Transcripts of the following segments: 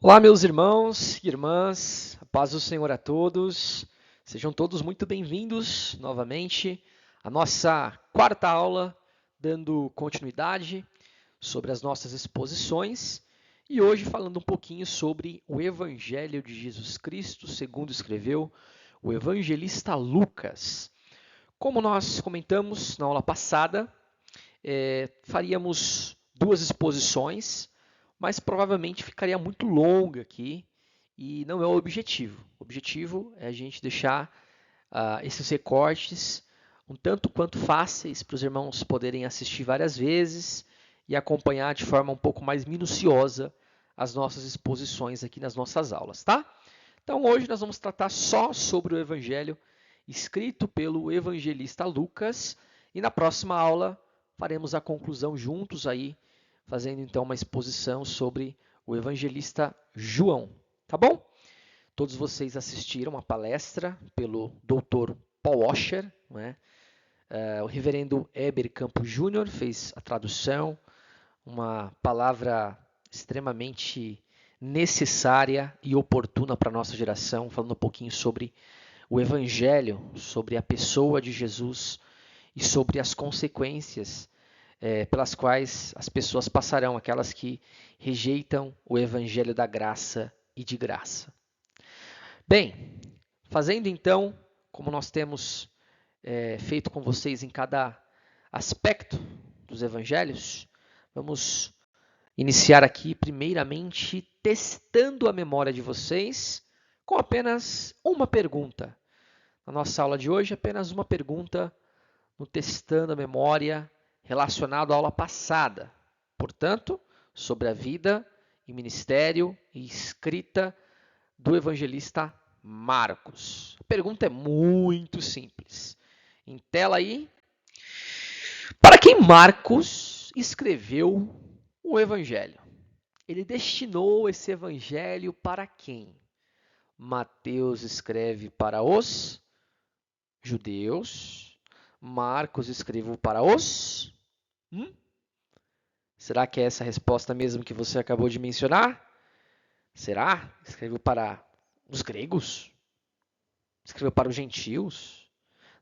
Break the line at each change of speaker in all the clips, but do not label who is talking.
Olá, meus irmãos e irmãs, a paz do Senhor a todos. Sejam todos muito bem-vindos novamente à nossa quarta aula, dando continuidade sobre as nossas exposições e hoje falando um pouquinho sobre o Evangelho de Jesus Cristo, segundo escreveu o evangelista Lucas. Como nós comentamos na aula passada, faríamos duas exposições, mas provavelmente ficaria muito longa aqui e não é o objetivo. O objetivo é a gente deixar esses recortes um tanto quanto fáceis para os irmãos poderem assistir várias vezes e acompanhar de forma um pouco mais minuciosa as nossas exposições aqui nas nossas aulas, tá? Então hoje nós vamos tratar só sobre o Evangelho escrito pelo evangelista Lucas e na próxima aula faremos a conclusão juntos aí, fazendo então uma exposição sobre o evangelista João, tá bom? Todos vocês assistiram a palestra pelo Dr. Paul Washer, né? O reverendo Heber Campos Júnior fez a tradução, uma palavra extremamente necessária e oportuna para a nossa geração, falando um pouquinho sobre o Evangelho, sobre a pessoa de Jesus e sobre as consequências pelas quais as pessoas passarão, aquelas que rejeitam o Evangelho da graça e de graça. Bem, fazendo então, como nós temos feito com vocês em cada aspecto dos Evangelhos, vamos iniciar aqui, primeiramente, testando a memória de vocês com apenas uma pergunta. Na nossa aula de hoje, apenas uma pergunta no testando a memória relacionado à aula passada. Portanto, sobre a vida e ministério e escrita do evangelista Marcos. A pergunta é muito simples. Em tela aí. Para quem Marcos escreveu o evangelho? Ele destinou esse evangelho para quem? Mateus escreve para os judeus. Marcos escreveu para os? Será que é essa a resposta mesmo que você acabou de mencionar? Será? Escreveu para os gregos? Escreveu para os gentios?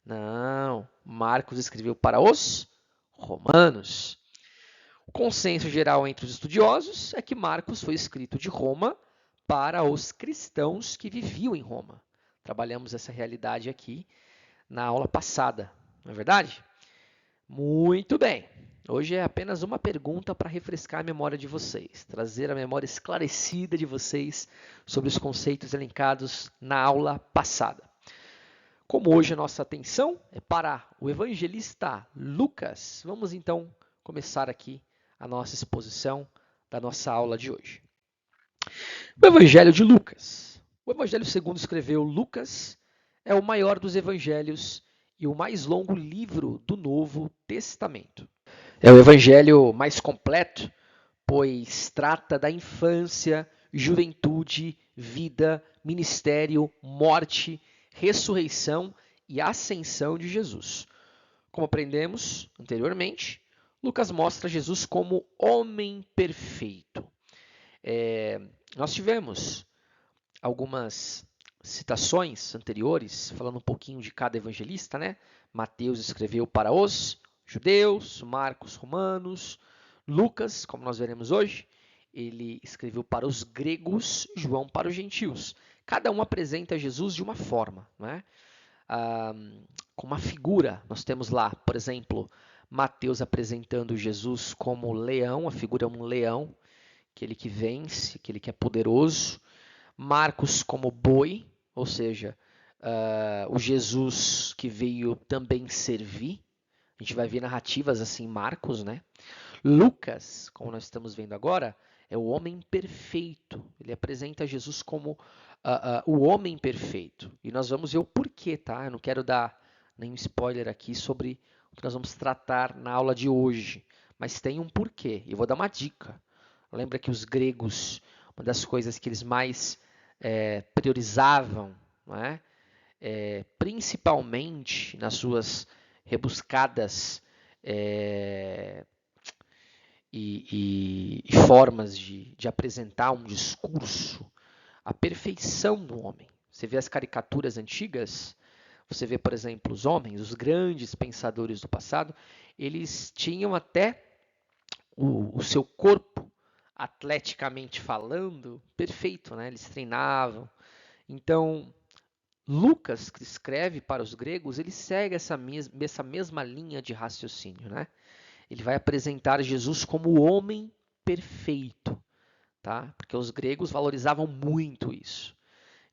Não. Marcos escreveu para os romanos. O consenso geral entre os estudiosos é que Marcos foi escrito de Roma para os cristãos que viviam em Roma. Trabalhamos essa realidade aqui na aula passada, não é verdade? Muito bem. Hoje é apenas uma pergunta para refrescar a memória de vocês, trazer a memória esclarecida de vocês sobre os conceitos elencados na aula passada. Como hoje a nossa atenção é para o evangelista Lucas, vamos então começar aqui a nossa exposição da nossa aula de hoje. O Evangelho de Lucas. O Evangelho segundo escreveu Lucas é o maior dos evangelhos e o mais longo livro do Novo Testamento. É o evangelho mais completo, pois trata da infância, juventude, vida, ministério, morte, ressurreição e ascensão de Jesus. Como aprendemos anteriormente, Lucas mostra Jesus como homem perfeito. Nós tivemos algumas citações anteriores, falando um pouquinho de cada evangelista, né? Mateus escreveu para os judeus, Marcos, romanos, Lucas, como nós veremos hoje, ele escreveu para os gregos, João para os gentios. Cada um apresenta Jesus de uma forma, né? Com uma figura. Nós temos lá, por exemplo, Mateus apresentando Jesus como leão, a figura é um leão, aquele que vence, aquele que é poderoso. Marcos como boi, ou seja, o Jesus que veio também servir. A gente vai ver narrativas assim em Marcos, né? Lucas, como nós estamos vendo agora, é o homem perfeito. Ele apresenta Jesus como o homem perfeito. E nós vamos ver o porquê, tá? Eu não quero dar nenhum spoiler aqui sobre o que nós vamos tratar na aula de hoje. Mas tem um porquê. E vou dar uma dica. Lembra que os gregos, uma das coisas que eles mais priorizavam, não é? Principalmente nas suas rebuscadas e formas de apresentar um discurso, a perfeição do homem. Você vê as caricaturas antigas, você vê, por exemplo, os homens, os grandes pensadores do passado, eles tinham até o seu corpo, atleticamente falando, perfeito, né? Eles treinavam. Então, Lucas, que escreve para os gregos, ele segue essa mesma linha de raciocínio, né? Ele vai apresentar Jesus como o homem perfeito, tá? Porque os gregos valorizavam muito isso.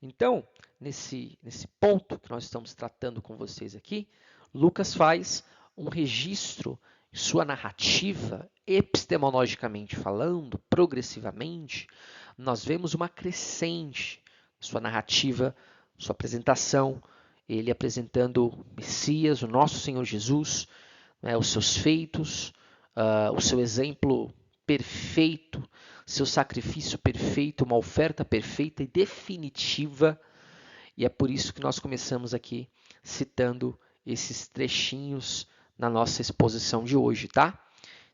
Então, nesse ponto que nós estamos tratando com vocês aqui, Lucas faz um registro em sua narrativa, epistemologicamente falando, progressivamente, nós vemos uma crescente sua narrativa, sua apresentação, ele apresentando o Messias, o nosso Senhor Jesus, né, os seus feitos, o seu exemplo perfeito, seu sacrifício perfeito, uma oferta perfeita e definitiva. E é por isso que nós começamos aqui citando esses trechinhos na nossa exposição de hoje, tá?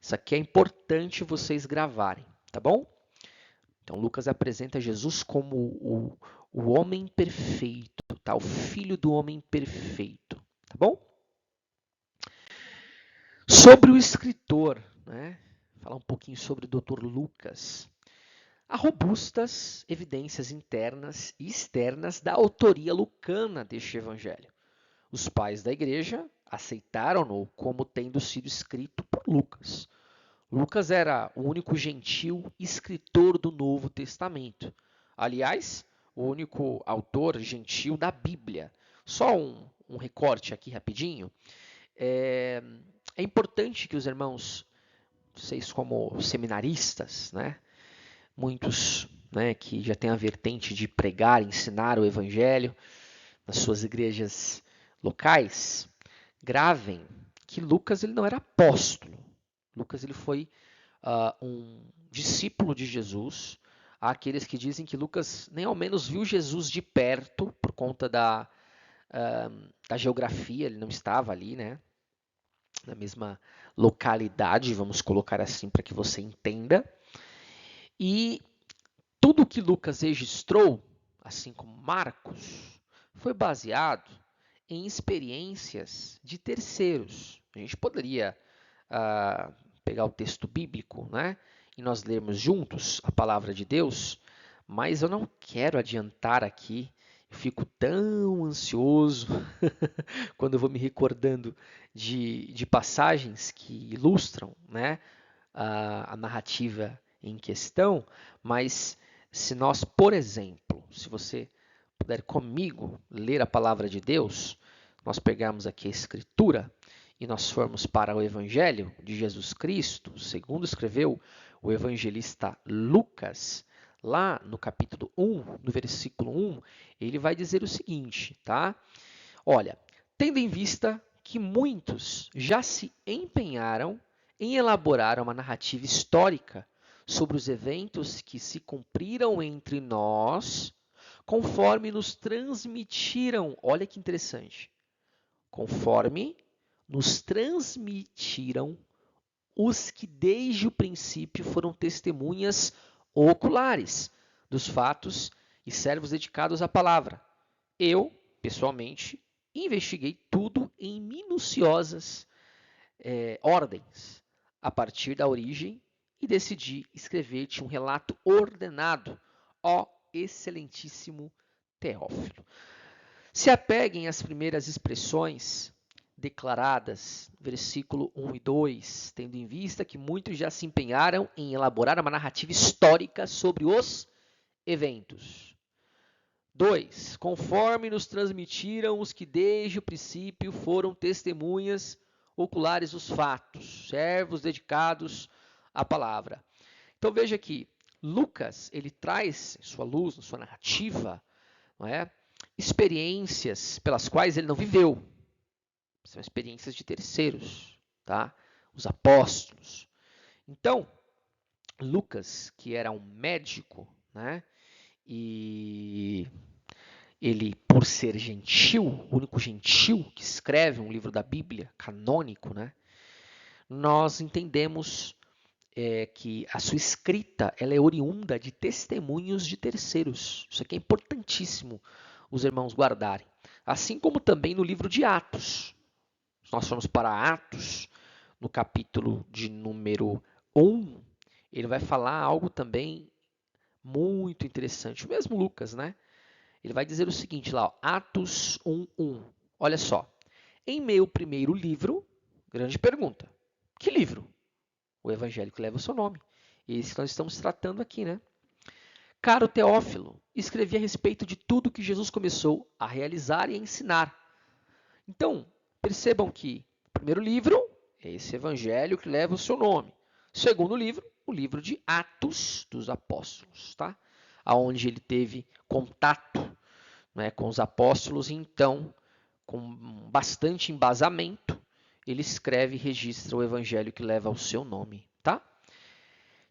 Isso aqui é importante vocês gravarem, tá bom? Então, Lucas apresenta Jesus como o homem perfeito, tá? O filho do homem perfeito, tá bom? Sobre o escritor, né? Falar um pouquinho sobre o Dr. Lucas. Há robustas evidências internas e externas da autoria lucana deste evangelho. Os pais da igreja aceitaram-no como tendo sido escrito por Lucas. Lucas era o único gentil escritor do Novo Testamento. Aliás, o único autor gentil da Bíblia. Só um recorte aqui rapidinho. É importante que os irmãos, vocês como seminaristas, né, muitos, né, que já têm a vertente de pregar, ensinar o evangelho nas suas igrejas locais, gravem que Lucas ele não era apóstolo. Lucas ele foi um discípulo de Jesus. Há aqueles que dizem que Lucas nem ao menos viu Jesus de perto por conta da geografia, ele não estava ali, né? Na mesma localidade, vamos colocar assim para que você entenda. E tudo que Lucas registrou, assim como Marcos, foi baseado em experiências de terceiros. A gente poderia pegar o texto bíblico, né, e nós lermos juntos a palavra de Deus, mas eu não quero adiantar aqui. Eu fico tão ansioso quando eu vou me recordando de passagens que ilustram, né, a narrativa em questão, mas se nós, por exemplo, se você puder comigo ler a palavra de Deus, nós pegarmos aqui a escritura e nós formos para o Evangelho de Jesus Cristo, segundo escreveu o evangelista Lucas, lá no capítulo 1, no versículo 1, ele vai dizer o seguinte, tá? Olha, tendo em vista que muitos já se empenharam em elaborar uma narrativa histórica sobre os eventos que se cumpriram entre nós, conforme nos transmitiram, olha que interessante, conforme nos transmitiram os que desde o princípio foram testemunhas oculares dos fatos e servos dedicados à palavra. Eu, pessoalmente, investiguei tudo em minuciosas ordens, a partir da origem, e decidi escrever-te um relato ordenado, ó excelentíssimo Teófilo. Se apeguem às primeiras expressões declaradas, versículo 1 e 2, tendo em vista que muitos já se empenharam em elaborar uma narrativa histórica sobre os eventos. 2. Conforme nos transmitiram os que desde o princípio foram testemunhas oculares dos fatos, servos dedicados à palavra. Então veja que Lucas, ele traz em sua luz, na sua narrativa, não é, experiências pelas quais ele não viveu. São experiências de terceiros, tá? Os apóstolos. Então, Lucas, que era um médico, né? E ele, por ser gentil, o único gentil que escreve um livro da Bíblia, canônico, né? Nós entendemos é que a sua escrita ela é oriunda de testemunhos de terceiros. Isso aqui é importantíssimo os irmãos guardarem. Assim como também no livro de Atos. Se nós formos para Atos, no capítulo de número 1, ele vai falar algo também muito interessante. O mesmo Lucas, né? Ele vai dizer o seguinte lá, ó, Atos 1:1. Olha só. Em meu primeiro livro, grande pergunta. Que livro? O evangelho que leva o seu nome. Esse que nós estamos tratando aqui, né? Caro Teófilo, escrevi a respeito de tudo que Jesus começou a realizar e a ensinar. Então, percebam que o primeiro livro é esse evangelho que leva o seu nome. O segundo livro, o livro de Atos dos Apóstolos, tá? Onde ele teve contato, né, com os apóstolos e então, com bastante embasamento, ele escreve e registra o evangelho que leva o seu nome, tá?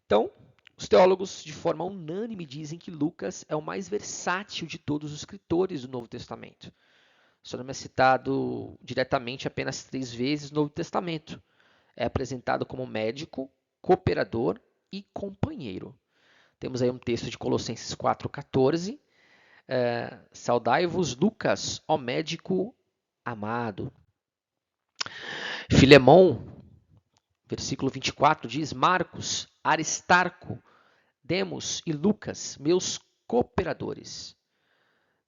Então, os teólogos de forma unânime dizem que Lucas é o mais versátil de todos os escritores do Novo Testamento. Seu nome é citado diretamente apenas 3 vezes no Novo Testamento. É apresentado como médico, cooperador e companheiro. Temos aí um texto de Colossenses 4,14. Saudai-vos, Lucas, ó médico amado. Filemão, versículo 24, diz: Marcos, Aristarco, Demos e Lucas, meus cooperadores.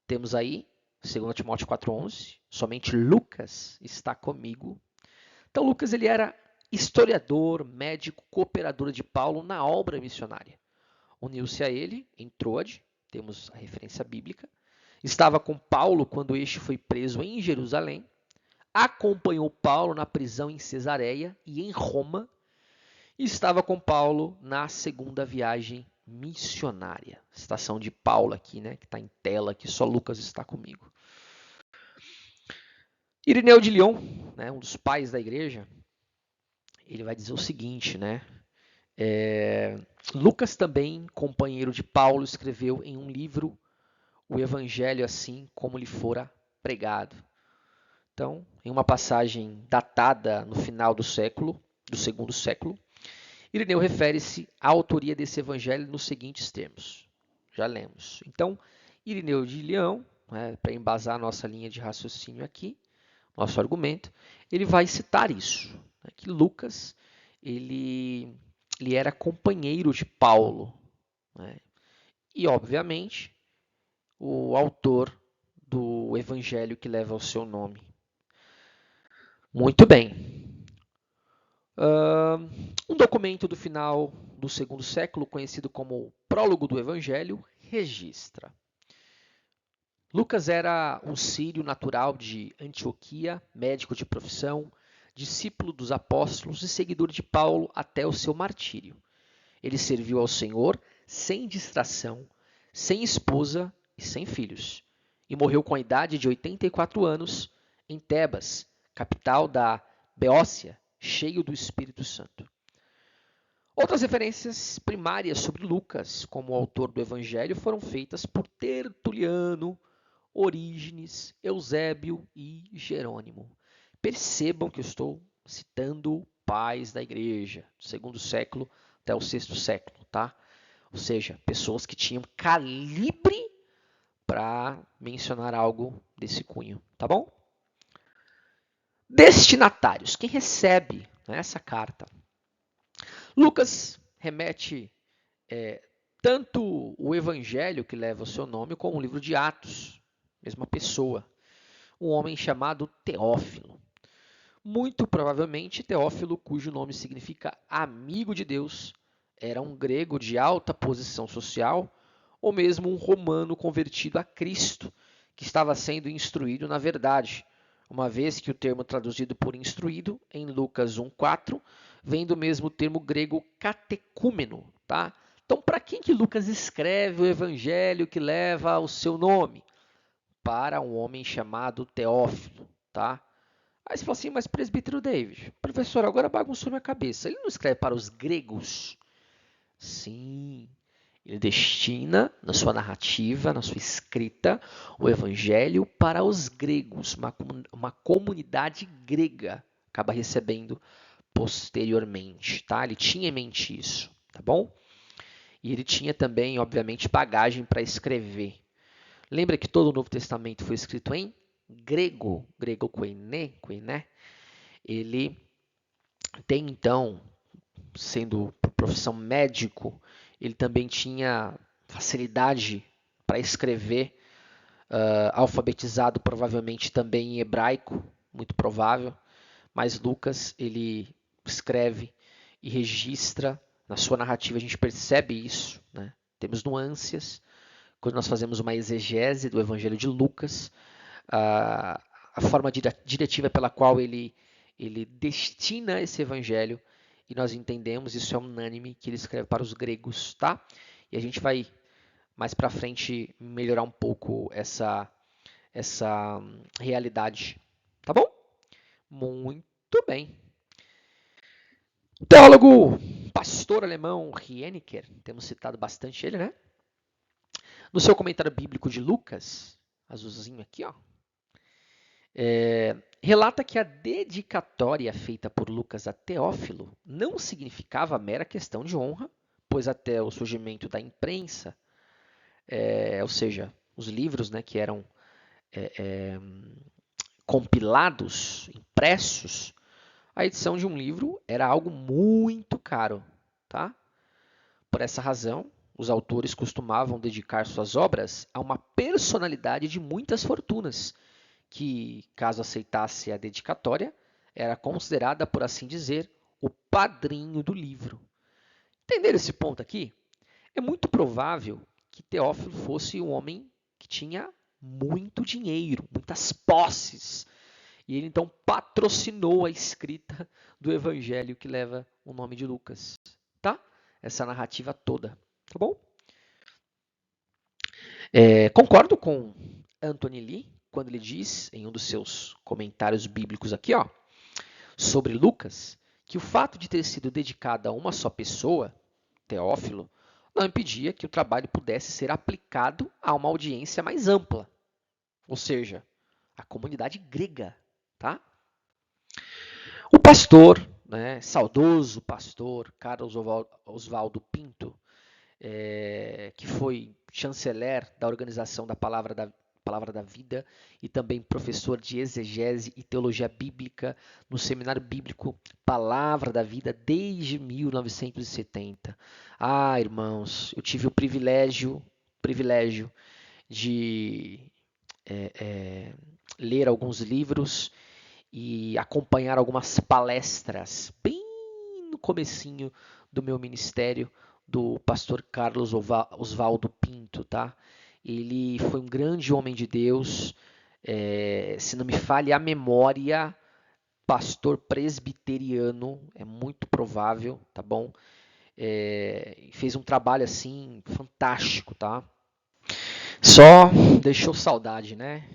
Temos aí 2 Timóteo 4,11, somente Lucas está comigo. Então Lucas ele era historiador, médico, cooperador de Paulo na obra missionária. Uniu-se a ele em Troade, temos a referência bíblica. Estava com Paulo quando este foi preso em Jerusalém. Acompanhou Paulo na prisão em Cesareia e em Roma. E estava com Paulo na segunda viagem missionária. Citação de Paulo aqui, né, que está em tela, que só Lucas está comigo. Irineu de Lyon, né, um dos pais da igreja, ele vai dizer o seguinte, né? Lucas também, companheiro de Paulo, escreveu em um livro o evangelho assim como lhe fora pregado. Então, em uma passagem datada no final do segundo século, Irineu refere-se à autoria desse evangelho nos seguintes termos. Já lemos. Então, Irineu de Lyon, né, para embasar nossa linha de raciocínio aqui, nosso argumento, ele vai citar isso, né, que Lucas ele era companheiro de Paulo, né, e, obviamente, o autor do evangelho que leva o seu nome. Muito bem. Um documento do final do segundo século, conhecido como Prólogo do Evangelho, registra. Lucas era um sírio natural de Antioquia, médico de profissão, discípulo dos apóstolos e seguidor de Paulo até o seu martírio. Ele serviu ao Senhor sem distração, sem esposa e sem filhos, e morreu com a idade de 84 anos em Tebas, capital da Beócia, cheio do Espírito Santo. Outras referências primárias sobre Lucas, como autor do Evangelho, foram feitas por Tertuliano, Orígenes, Eusébio e Jerônimo. Percebam que eu estou citando pais da igreja, do segundo século até o sexto século, tá? Ou seja, pessoas que tinham calibre para mencionar algo desse cunho, tá bom? Destinatários, quem recebe essa carta? Lucas remete tanto o evangelho que leva o seu nome, como o livro de Atos, mesma pessoa, um homem chamado Teófilo. Muito provavelmente Teófilo, cujo nome significa amigo de Deus, era um grego de alta posição social, ou mesmo um romano convertido a Cristo, que estava sendo instruído na verdade, uma vez que o termo traduzido por instruído, em Lucas 1,4, vem do mesmo termo grego catecúmeno, tá? Então, para quem que Lucas escreve o evangelho que leva o seu nome? Para um homem chamado Teófilo, tá? Aí você fala assim, mas presbítero David, professor, agora bagunçou minha cabeça. Ele não escreve para os gregos? Sim, ele destina na sua narrativa, na sua escrita, o evangelho para os gregos, uma comunidade grega acaba recebendo posteriormente, tá? Ele tinha em mente isso, tá bom? E ele tinha também, obviamente, bagagem para escrever. Lembra que todo o Novo Testamento foi escrito em grego, grego koiné. Ele tem, então, sendo por profissão médico, ele também tinha facilidade para escrever, alfabetizado provavelmente também em hebraico, muito provável, mas Lucas ele escreve e registra na sua narrativa, a gente percebe isso, né? Temos nuances quando nós fazemos uma exegese do Evangelho de Lucas, a forma diretiva pela qual ele destina esse Evangelho, e nós entendemos, isso é unânime, que ele escreve para os gregos, tá? E a gente vai mais para frente melhorar um pouco essa realidade, tá bom? Muito bem. O teólogo, pastor alemão Rieniker, temos citado bastante ele, né? No seu comentário bíblico de Lucas, azulzinho aqui, ó, relata que a dedicatória feita por Lucas a Teófilo não significava mera questão de honra, pois até o surgimento da imprensa, ou seja, os livros, né, que eram compilados, impressos, a edição de um livro era algo muito caro, tá? Por essa razão, os autores costumavam dedicar suas obras a uma personalidade de muitas fortunas, que, caso aceitasse a dedicatória, era considerada, por assim dizer, o padrinho do livro. Entenderam esse ponto aqui? É muito provável que Teófilo fosse um homem que tinha muito dinheiro, muitas posses, e ele então patrocinou a escrita do evangelho que leva o nome de Lucas, tá? Essa narrativa toda, tá bom? Concordo com Anthony Lee quando ele diz, em um dos seus comentários bíblicos aqui, ó, sobre Lucas, que o fato de ter sido dedicado a uma só pessoa, Teófilo, não impedia que o trabalho pudesse ser aplicado a uma audiência mais ampla, ou seja, a comunidade grega, tá? O pastor, né, saudoso pastor Carlos Oswaldo Pinto, que foi chanceler da Organização da Palavra da Vida e também professor de exegese e teologia bíblica no Seminário Bíblico Palavra da Vida desde 1970. Ah, irmãos, eu tive o privilégio de ler alguns livros e acompanhar algumas palestras bem no comecinho do meu ministério do pastor Carlos Oswaldo Pinto, tá? Ele foi um grande homem de Deus, se não me falha a memória, pastor presbiteriano, é muito provável, tá bom? Fez um trabalho assim fantástico, tá? Só deixou saudade, né?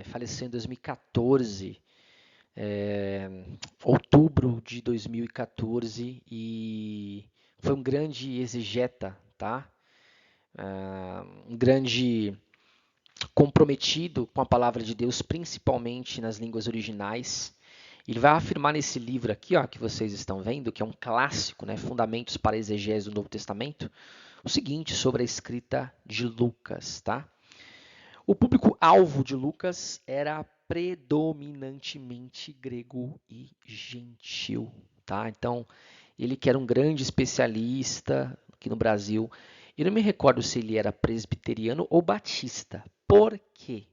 Faleceu em 2014, outubro de 2014, e foi um grande exegeta, tá? Um grande comprometido com a palavra de Deus, principalmente nas línguas originais. Ele vai afirmar nesse livro aqui, ó, que vocês estão vendo, que é um clássico, né, Fundamentos para a Exegese do Novo Testamento, o seguinte sobre a escrita de Lucas, tá? O público-alvo de Lucas era predominantemente grego e gentil, tá? Então, ele que era um grande especialista aqui no Brasil, eu não me recordo se ele era presbiteriano ou batista. Por quê?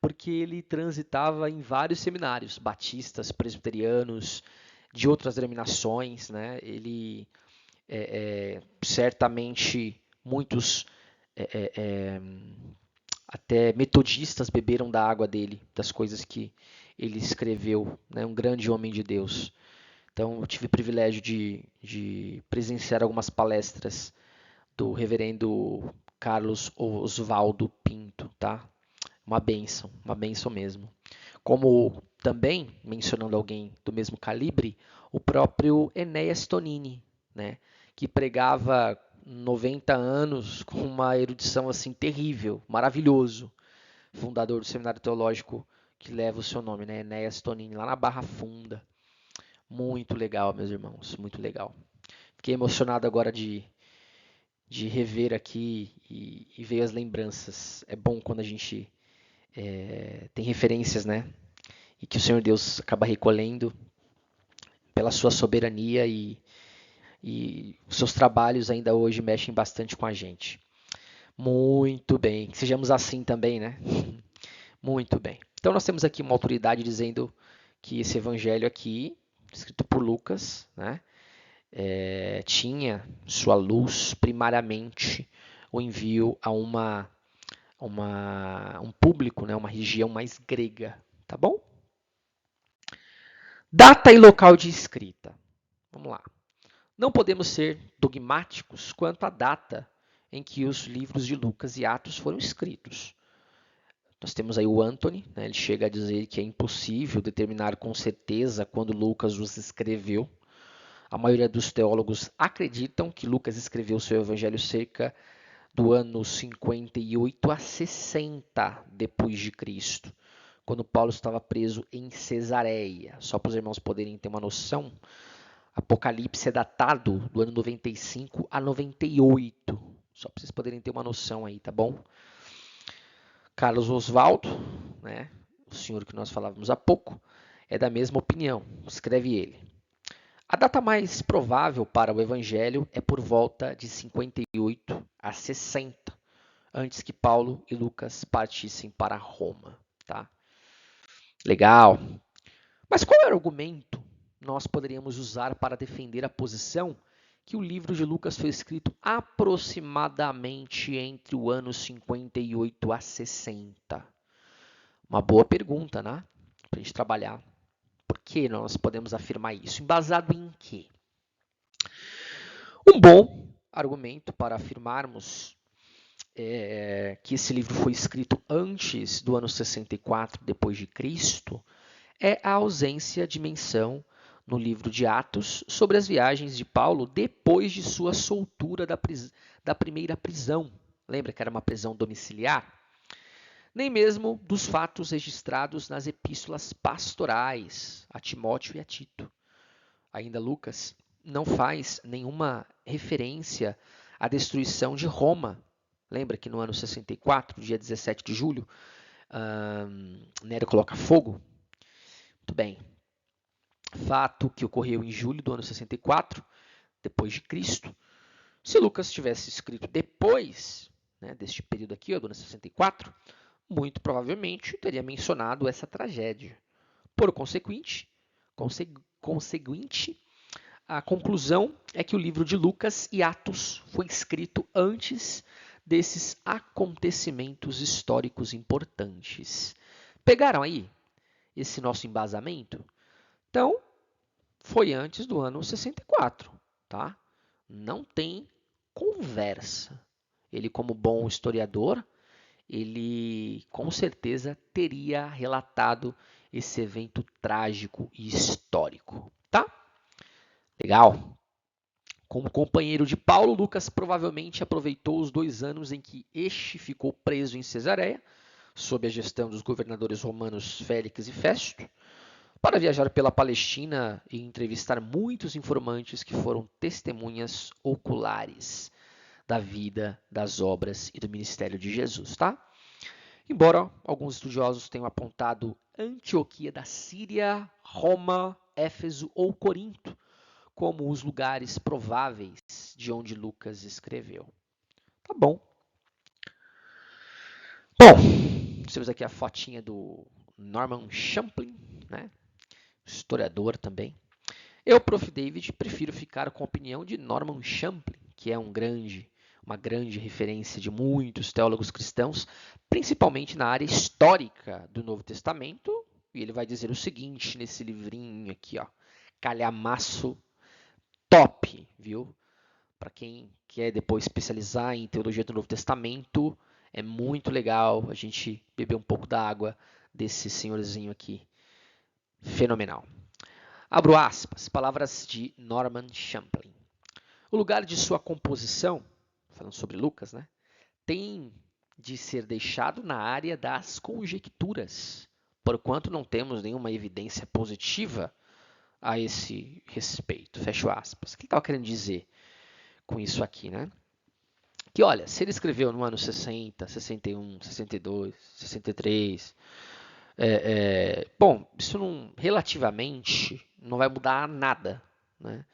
Porque ele transitava em vários seminários, batistas, presbiterianos, de outras denominações, né? Ele certamente muitos até metodistas beberam da água dele, das coisas que ele escreveu, né? Um grande homem de Deus. Então, eu tive o privilégio de presenciar algumas palestras do reverendo Carlos Oswaldo Pinto, tá? Uma bênção mesmo. Como também, mencionando alguém do mesmo calibre, o próprio Enéas Tonini, né? Que pregava 90 anos com uma erudição assim terrível, maravilhoso. Fundador do seminário teológico que leva o seu nome, né? Enéas Tonini, lá na Barra Funda. Muito legal, meus irmãos, muito legal. Fiquei emocionado agora de rever aqui e ver as lembranças. É bom quando a gente tem referências, né? E que o Senhor Deus acaba recolhendo pela sua soberania e os seus trabalhos ainda hoje mexem bastante com a gente. Muito bem, que sejamos assim também, né? Muito bem. Então nós temos aqui uma autoridade dizendo que esse evangelho aqui, escrito por Lucas, né, tinha sua luz primariamente o envio a um público, né, uma região mais grega, tá bom? Data e local de escrita. Vamos lá. Não podemos ser dogmáticos quanto à data em que os livros de Lucas e Atos foram escritos. Nós temos aí o Anthony, né, ele chega a dizer que é impossível determinar com certeza quando Lucas os escreveu. A maioria dos teólogos acreditam que Lucas escreveu seu evangelho cerca do ano 58 a 60 depois de Cristo, quando Paulo estava preso em Cesareia. Só para os irmãos poderem ter uma noção, Apocalipse é datado do ano 95 a 98. Só para vocês poderem ter uma noção aí, tá bom? Carlos Oswaldo, né, o senhor que nós falávamos há pouco, é da mesma opinião. Escreve ele. A data mais provável para o Evangelho é por volta de 58 a 60, antes que Paulo e Lucas partissem para Roma. Tá? Legal. Mas qual é o argumento nós poderíamos usar para defender a posição que o livro de Lucas foi escrito aproximadamente entre o ano 58 a 60? Uma boa pergunta, né? Para a gente trabalhar. Por que nós podemos afirmar isso? Embasado em quê? Um bom argumento para afirmarmos que esse livro foi escrito antes do ano 64 depois de Cristo é a ausência de menção no livro de Atos sobre as viagens de Paulo depois de sua soltura da primeira prisão. Lembra que era uma prisão domiciliar? Nem mesmo dos fatos registrados nas epístolas pastorais a Timóteo e a Tito. Ainda Lucas não faz nenhuma referência à destruição de Roma. Lembra que no ano 64, dia 17 de julho, Nero coloca fogo? Muito bem. Fato que ocorreu em julho do ano 64, depois de Cristo. Se Lucas tivesse escrito depois, né, deste período aqui, do ano 64, muito provavelmente teria mencionado essa tragédia. Por conseguinte, a conclusão é que o livro de Lucas e Atos foi escrito antes desses acontecimentos históricos importantes. Pegaram aí esse nosso embasamento? Então, foi antes do ano 64, tá? Não tem conversa. Ele, como bom historiador, ele com certeza teria relatado esse evento trágico e histórico, tá? Legal. Como companheiro de Paulo, Lucas provavelmente aproveitou os 2 anos em que este ficou preso em Cesareia, sob a gestão dos governadores romanos Félix e Festo, para viajar pela Palestina e entrevistar muitos informantes que foram testemunhas oculares da vida, das obras e do ministério de Jesus, tá? Embora alguns estudiosos tenham apontado Antioquia da Síria, Roma, Éfeso ou Corinto como os lugares prováveis de onde Lucas escreveu. Tá bom. Bom, temos aqui a fotinha do Norman Champlin, né? Historiador também. Eu, Prof. David, prefiro ficar com a opinião de Norman Champlin, que é uma grande referência de muitos teólogos cristãos, principalmente na área histórica do Novo Testamento. E ele vai dizer o seguinte nesse livrinho aqui, ó, calhamaço top, viu? Para quem quer depois especializar em teologia do Novo Testamento, é muito legal a gente beber um pouco da água desse senhorzinho aqui. Fenomenal. Abro aspas, palavras de Norman Champlin. O lugar de sua composição, falando sobre Lucas, né, tem de ser deixado na área das conjecturas, porquanto não temos nenhuma evidência positiva a esse respeito. Fecho aspas. O que ele estava querendo dizer com isso aqui, né? Que olha, se ele escreveu no ano 60, 61, 62, 63, bom, isso não, relativamente não vai mudar nada, né?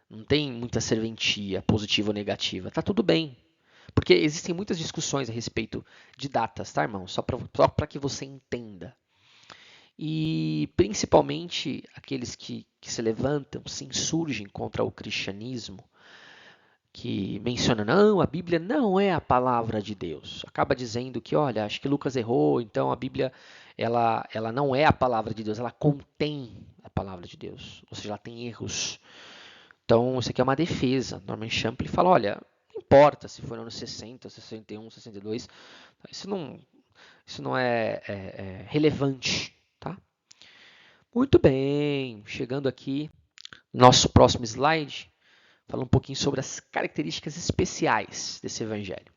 Não tem muita serventia positiva ou negativa. Tá tudo bem. Porque existem muitas discussões a respeito de datas, tá, irmão? Só para que você entenda. E principalmente aqueles que se levantam, se insurgem contra o cristianismo, que mencionam, não, a Bíblia não é a palavra de Deus. Acaba dizendo que, olha, acho que Lucas errou, então a Bíblia ela não é a palavra de Deus, ela contém a palavra de Deus. Ou seja, ela tem erros. Então, isso aqui é uma defesa. Norman Champlin fala, olha, não importa se foi no ano 60, 61, 62, isso não é relevante, tá? Muito bem, chegando aqui, nosso próximo slide, fala um pouquinho sobre as características especiais desse evangelho.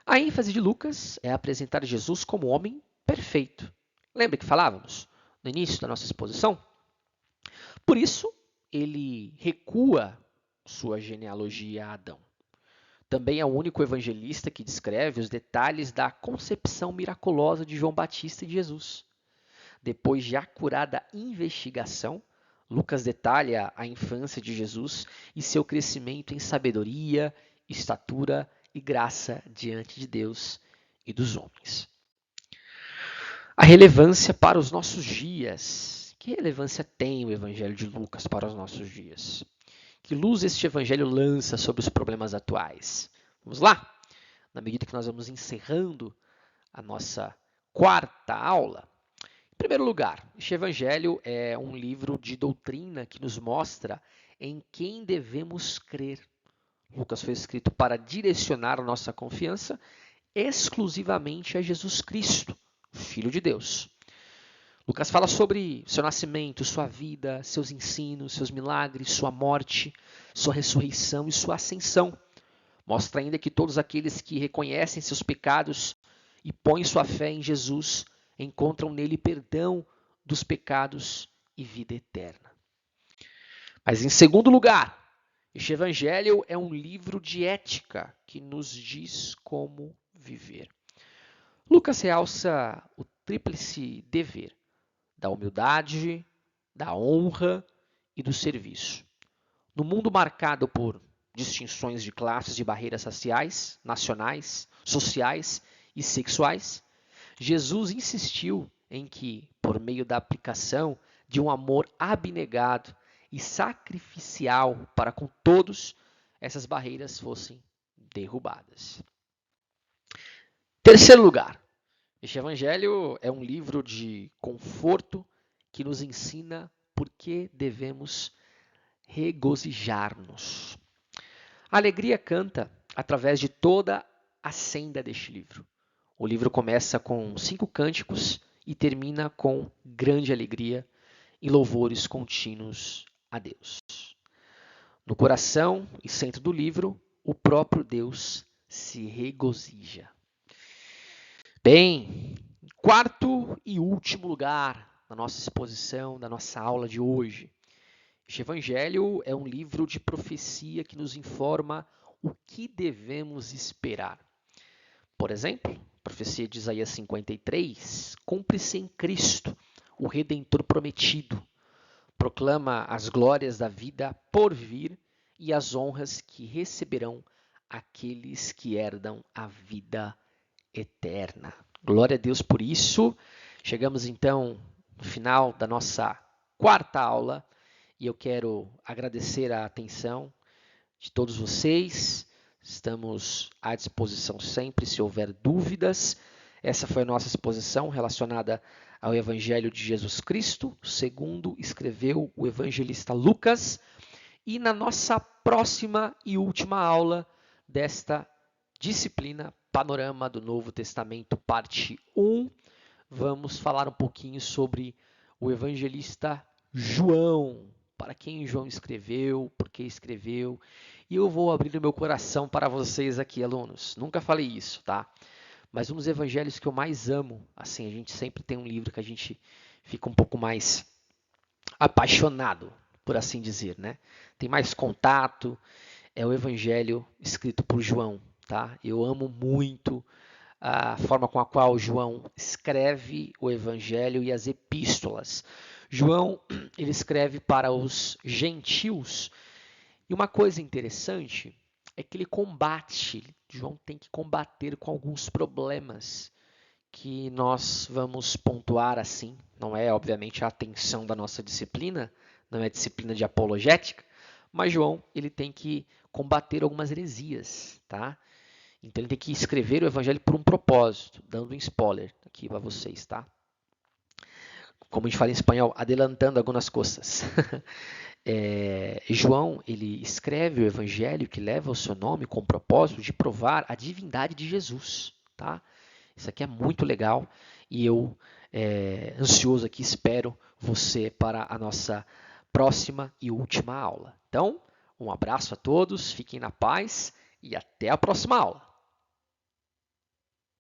A ênfase de Lucas é apresentar Jesus como homem perfeito. Lembra que falávamos no início da nossa exposição? Por isso, ele recua sua genealogia a Adão. Também é o único evangelista que descreve os detalhes da concepção miraculosa de João Batista e de Jesus. Depois de acurada investigação, Lucas detalha a infância de Jesus e seu crescimento em sabedoria, estatura e graça diante de Deus e dos homens. A relevância para os nossos dias. Que relevância tem o Evangelho de Lucas para os nossos dias? Que luz este Evangelho lança sobre os problemas atuais? Vamos lá? Na medida que nós vamos encerrando a nossa quarta aula. Em primeiro lugar, este Evangelho é um livro de doutrina que nos mostra em quem devemos crer. Lucas foi escrito para direcionar a nossa confiança exclusivamente a Jesus Cristo, Filho de Deus. Lucas fala sobre seu nascimento, sua vida, seus ensinos, seus milagres, sua morte, sua ressurreição e sua ascensão. Mostra ainda que todos aqueles que reconhecem seus pecados e põem sua fé em Jesus encontram nele perdão dos pecados e vida eterna. Mas em segundo lugar, este evangelho é um livro de ética que nos diz como viver. Lucas realça o tríplice dever da humildade, da honra e do serviço. No mundo marcado por distinções de classes e barreiras raciais, nacionais, sociais e sexuais, Jesus insistiu em que, por meio da aplicação de um amor abnegado e sacrificial para com todos, essas barreiras fossem derrubadas. Terceiro lugar, este evangelho é um livro de conforto que nos ensina por que devemos regozijar-nos. A alegria canta através de toda a senda deste livro. O livro começa com 5 cânticos e termina com grande alegria e louvores contínuos a Deus. No coração e centro do livro, o próprio Deus se regozija. Bem, quarto e último lugar na nossa exposição, da nossa aula de hoje. Este evangelho é um livro de profecia que nos informa o que devemos esperar. Por exemplo, a profecia de Isaías 53 cumpre-se em Cristo, o Redentor prometido. Proclama as glórias da vida por vir e as honras que receberão aqueles que herdam a vida eterna. Glória a Deus por isso. Chegamos então no final da nossa quarta aula e eu quero agradecer a atenção de todos vocês. Estamos à disposição sempre se houver dúvidas. Essa foi a nossa exposição relacionada ao Evangelho de Jesus Cristo, segundo escreveu o evangelista Lucas. E na nossa próxima e última aula desta disciplina, Panorama do Novo Testamento, parte 1, vamos falar um pouquinho sobre o evangelista João. Para quem João escreveu, por que escreveu. E eu vou abrir o meu coração para vocês aqui, alunos. Nunca falei isso, tá? Mas um dos evangelhos que eu mais amo, assim, a gente sempre tem um livro que a gente fica um pouco mais apaixonado. por assim dizer, né? Tem mais contato, é o evangelho escrito por João, tá? Eu amo muito a forma com a qual João escreve o evangelho e as epístolas. João, ele escreve para os gentios. E uma coisa interessante é que João tem que combater com alguns problemas que nós vamos pontuar assim. Não é, obviamente, a atenção da nossa disciplina, não é disciplina de apologética, mas João ele tem que combater algumas heresias, tá? Então ele tem que escrever o evangelho por um propósito, dando um spoiler aqui para vocês, tá? Como a gente fala em espanhol, adelantando algumas coisas. João ele escreve o evangelho que leva o seu nome com o propósito de provar a divindade de Jesus, tá? Isso aqui é muito legal e eu, ansioso aqui, espero você para a nossa próxima e última aula. Então, um abraço a todos, fiquem na paz e até a próxima aula.